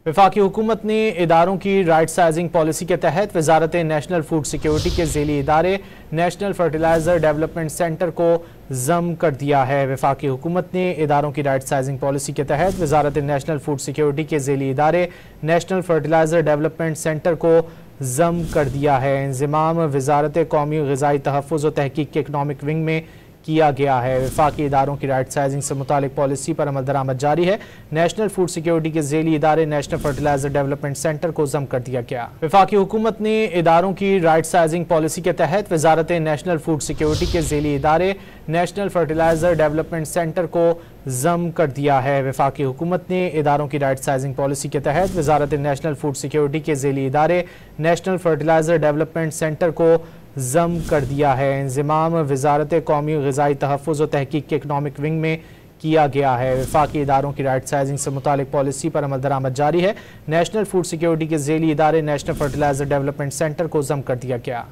वफाकी हुकूमत ने इदारों की राइट साइजिंग पॉलिसी के तहत वजारत नेशनल फूड सिक्योरिटी के ज़ेली इदारे नेशनल फर्टिलाइज़र डेवलपमेंट सेंटर को ज़म कर दिया है। वफाकी हुकूमत ने इदारों की राइट साइजिंग पॉलिसी के तहत वजारत नेशनल फूड सिक्योरिटी के ज़ेली इदारे नेशनल फर्टिलाइज़र डेवलपमेंट सेंटर को ज़म कर दिया है। इंज़माम वजारत कौमी ग़िज़ाई तहफ़्फ़ुज़ व तहक़ीक़ के इकनॉमिक विंग में किया गया है। वफाकी इदारों की राइट साइजिंग से मुतालिक पॉलिसी पर अमल दरामद जारी है। नेशनल फूड सिक्योरिटी के ज़ेली इदारे नेशनल फर्टिलाइज़र डेवलपमेंट सेंटर को ज़म कर दिया गया। वफाकी हुकूमत ने इदारों की राइट साइजिंग पॉलिसी के तहत वजारत नेशनल फूड सिक्योरिटी के ज़ेली इदारे नेशनल फर्टिलाइज़र डेवलपमेंट सेंटर को ज़म कर दिया है। वफाकी हुकूमत ने इदारों की राइट साइजिंग पॉलिसी के तहत वजारत नेशनल फूड सिक्योरिटी के ज़ेली इदारे नेशनल फर्टिलाइज़र डेवलपमेंट सेंटर को ज़म कर दिया है। इंज़माम वजारत कौमी ग़िज़ाई तहफ़्फ़ुज़ व तहक़ीक़ के इकनॉमिक विंग में किया गया है। वफाकी इदारों की राइट साइजिंग से मुतालिक पॉलिसी पर अमल दरामद जारी है। नेशनल फूड सिक्योरिटी के ज़ेली इदारे नेशनल फर्टिलाइज़र डेवलपमेंट सेंटर को ज़म कर दिया गया।